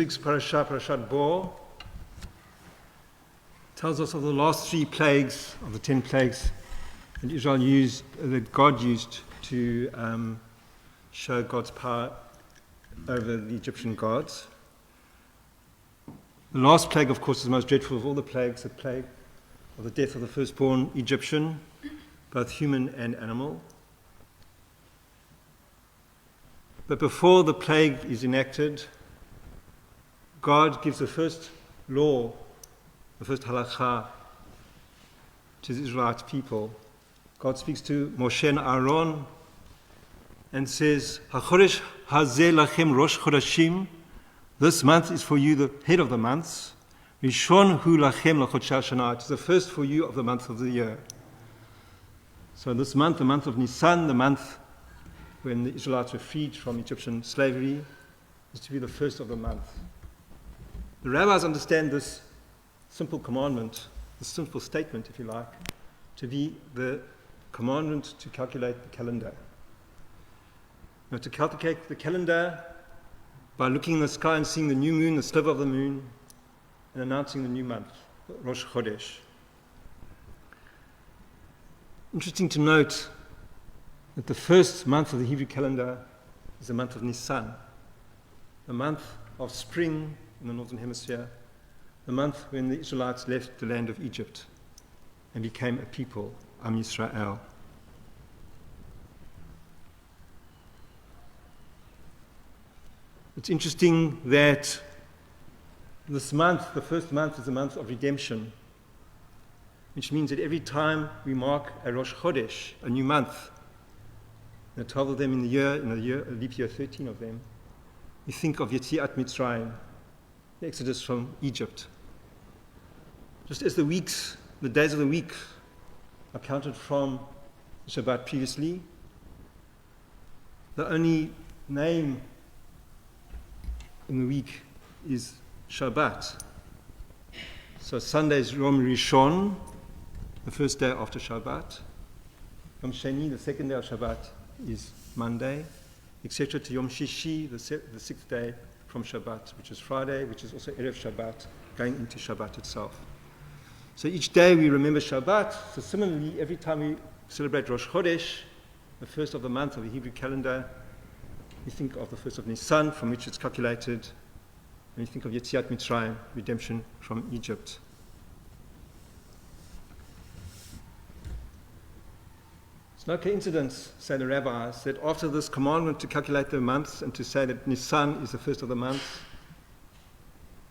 Week's Parashat Bo, tells us of the last 3 plagues of the 10 plagues that God used to show God's power over the Egyptian gods. The last plague, of course, is the most dreadful of all the plagues, the plague of the death of the firstborn Egyptian, both human and animal. But before the plague is enacted, God gives the first law, the first halakha, to the Israelite people. God speaks to Moshe and Aaron and says, "HaChodesh hazeh lachem rosh chodashim." This month is for you the head of the months. Rishon hu lachem lachodshei hashana. It is the first for you of the month of the year. So this month, the month of Nisan, the month when the Israelites were freed from Egyptian slavery, is to be the first of the month. The rabbis understand this simple commandment, this simple statement, if you like, to be the commandment to calculate the calendar. Now, to calculate the calendar by looking in the sky and seeing the new moon, the sliver of the moon, and announcing the new month, Rosh Chodesh. Interesting to note that the first month of the Hebrew calendar is the month of Nisan, the month of spring in the northern hemisphere, the month when the Israelites left the land of Egypt and became a people, Am Yisrael. It's interesting that this month, the first month, is a month of redemption, which means that every time we mark a Rosh Chodesh, a new month, there are 12 of them in a leap year 13 of them, we think of Yetziat Mitzrayim, the exodus from Egypt. Just as the days of the week are counted from Shabbat previously, the only name in the week is Shabbat. So Sunday is Yom Rishon, the first day after Shabbat. Yom Sheni, the second day of Shabbat, is Monday, etc. to Yom Shishi, the sixth day from Shabbat, which is Friday, which is also Erev Shabbat, going into Shabbat itself. So each day we remember Shabbat. So similarly, every time we celebrate Rosh Chodesh, the first of the month of the Hebrew calendar, we think of the first of Nisan, from which it's calculated, and we think of Yetziat Mitzrayim, redemption from Egypt. It's no coincidence, say the rabbis, that after this commandment to calculate the months and to say that Nisan is the first of the months,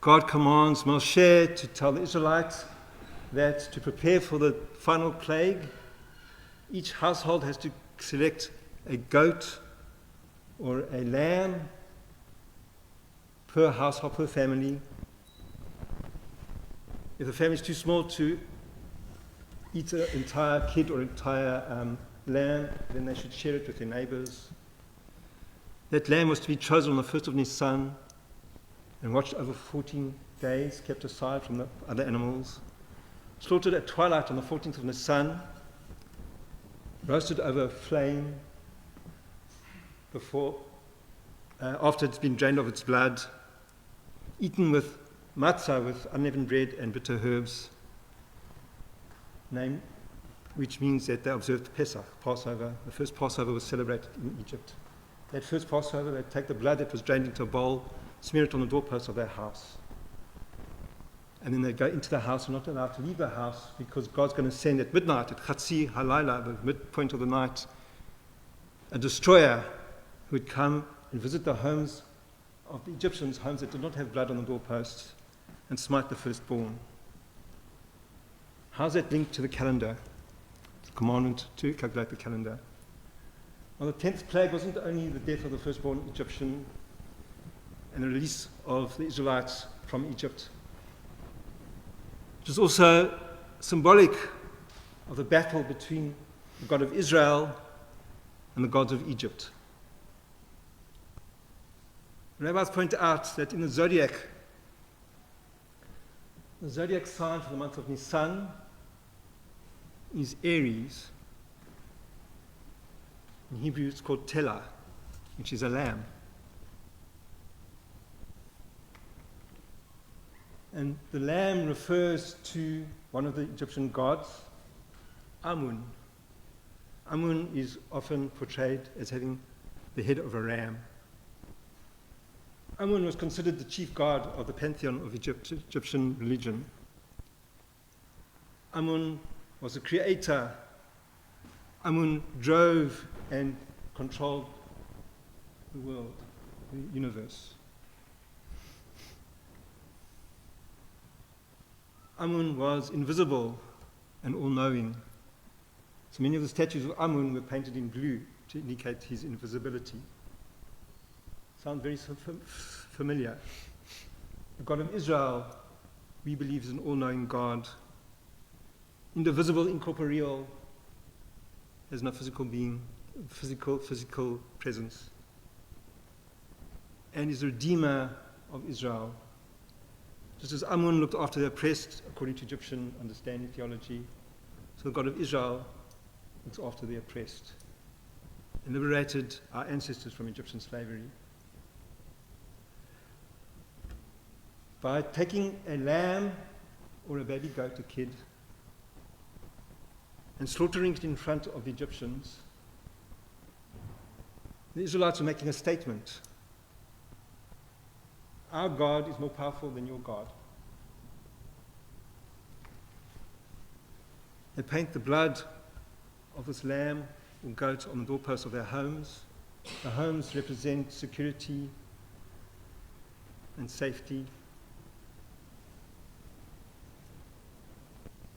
God commands Moshe to tell the Israelites that to prepare for the final plague, each household has to select a goat or a lamb per household, per family. If the family is too small to eat an entire kid or entire lamb, then they should share it with their neighbors. That lamb was to be chosen on the 1st of Nisan and watched over 14 days, kept aside from the other animals, slaughtered at twilight on the 14th of Nisan, roasted over a flame after it's been drained of its blood, eaten with matzah, with unleavened bread and bitter herbs, which means that they observed Pesach, Passover. The first Passover was celebrated in Egypt. That first Passover, they'd take the blood that was drained into a bowl, smear it on the doorposts of their house. And then they'd go into the house and not allowed to leave the house because God's going to send at midnight, at Chatzi Halayla, the midpoint of the night, a destroyer who would come and visit the homes of the Egyptians, homes that did not have blood on the doorposts, and smite the firstborn. How's that linked to the calendar? The commandment to calculate the calendar. Well, the 10th plague wasn't only the death of the firstborn Egyptian and the release of the Israelites from Egypt. It was also symbolic of the battle between the God of Israel and the gods of Egypt. The rabbis point out that in the zodiac sign for the month of Nisan is Aries. In Hebrew it's called Tela, which is a lamb. And the lamb refers to one of the Egyptian gods, Amun. Amun is often portrayed as having the head of a ram. Amun was considered the chief god of the pantheon of Egyptian religion. Amun was the creator. Amun drove and controlled the world, the universe. Amun was invisible and all-knowing. So many of the statues of Amun were painted in blue to indicate his invisibility. Sounds very familiar. The God of Israel, we believe, is an all-knowing God. Indivisible, incorporeal, has no physical being, physical presence. And is the Redeemer of Israel. Just as Amun looked after the oppressed, according to Egyptian understanding theology, so the God of Israel looks after the oppressed and liberated our ancestors from Egyptian slavery. By taking a lamb or a baby goat, a kid, and slaughtering it in front of the Egyptians, the Israelites are making a statement. Our God is more powerful than your God. They paint the blood of this lamb or goat on the doorposts of their homes. The homes represent security and safety.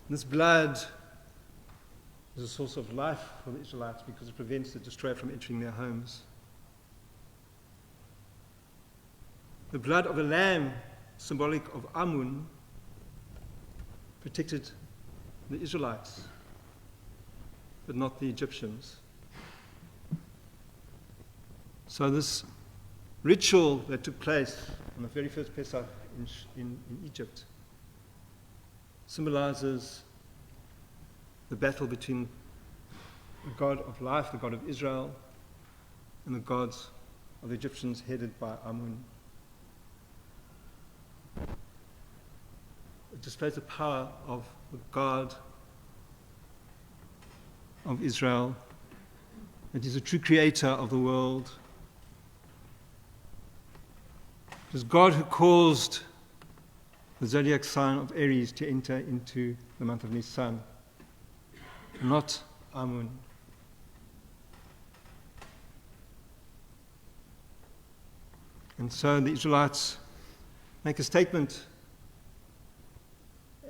This blood is a source of life for the Israelites because it prevents the destroyer from entering their homes. The blood of a lamb, symbolic of Amun, protected the Israelites, but not the Egyptians. So this ritual that took place on the very first Pesach in Egypt symbolizes the battle between the God of life, the God of Israel, and the gods of the Egyptians headed by Amun. It displays the power of the God of Israel, that is a true creator of the world. It is God who caused the zodiac sign of Aries to enter into the month of Nisan, not Amun. And so the Israelites make a statement.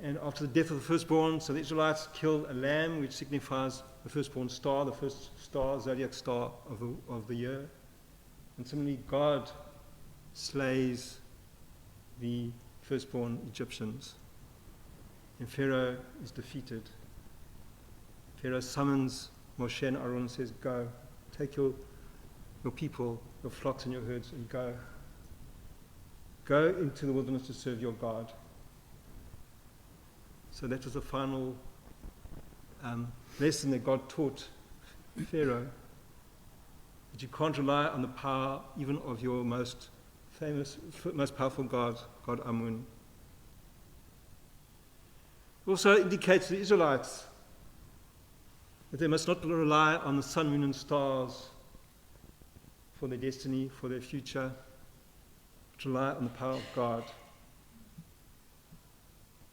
And after the death of the firstborn, so the Israelites kill a lamb, which signifies the firstborn star, the first star, zodiac star of the year. And similarly, God slays the firstborn Egyptians. And Pharaoh is defeated. Pharaoh summons Moshe and Aaron and says, go, take your people, your flocks and your herds, and go. Go into the wilderness to serve your God. So that was the final lesson that God taught Pharaoh, that you can't rely on the power even of your most famous, most powerful God, God Amun. It also indicates to the Israelites that they must not rely on the sun, moon, and stars for their destiny, for their future, but rely on the power of God.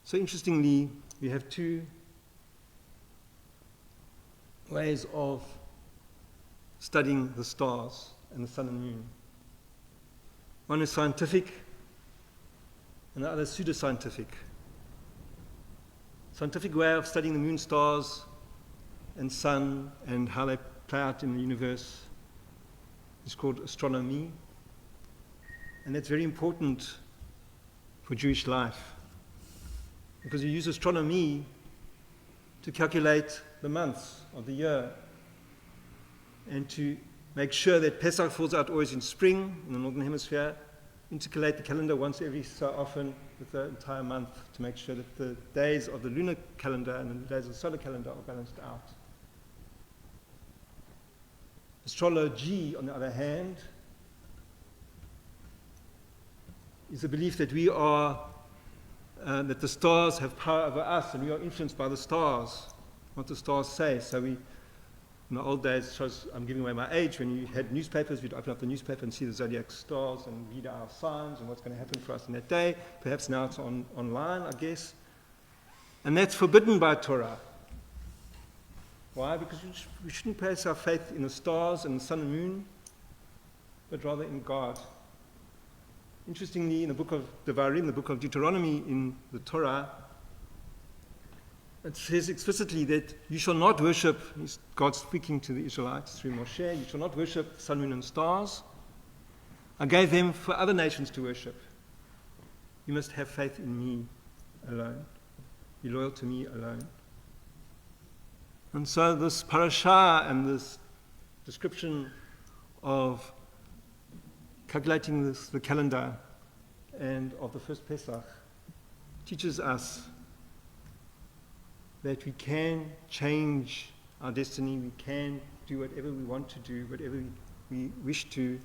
So interestingly, we have two ways of studying the stars and the sun and moon. One is scientific, and the other is pseudoscientific. Scientific way of studying the moon, stars, and sun, and how they play out in the universe is called astronomy. And that's very important for Jewish life, because you use astronomy to calculate the months of the year and to make sure that Pesach falls out always in spring in the northern hemisphere, intercalate the calendar once every so often with the entire month to make sure that the days of the lunar calendar and the days of the solar calendar are balanced out. Astrology, on the other hand, is the belief that we are that the stars have power over us and we are influenced by the stars, what the stars say. So we, in the old days, I'm giving away my age, when you had newspapers, we'd open up the newspaper and see the zodiac stars and read our signs and what's going to happen for us in that day. Perhaps now it's online, I guess. And that's forbidden by Torah. Why? Because we shouldn't place our faith in the stars and the sun and moon, but rather in God. Interestingly, in the book of Devarim, the book of Deuteronomy in the Torah, it says explicitly that you shall not worship, God speaking to the Israelites through Moshe, you shall not worship sun, moon, and stars. I gave them for other nations to worship. You must have faith in me alone. Be loyal to me alone. And so this parasha and this description of calculating the calendar and of the first Pesach teaches us that we can change our destiny, we can do whatever we want to do, whatever we wish to,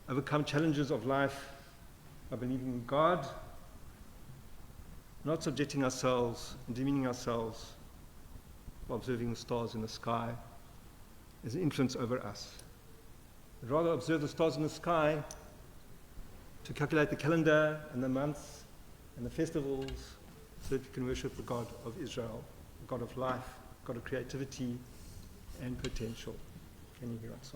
overcome challenges of life by believing in God, not subjecting ourselves and demeaning ourselves by observing the stars in the sky as an influence over us. But rather observe the stars in the sky to calculate the calendar and the months and the festivals so that we can worship the God of Israel, the God of life, God of creativity and potential. Can you hear us?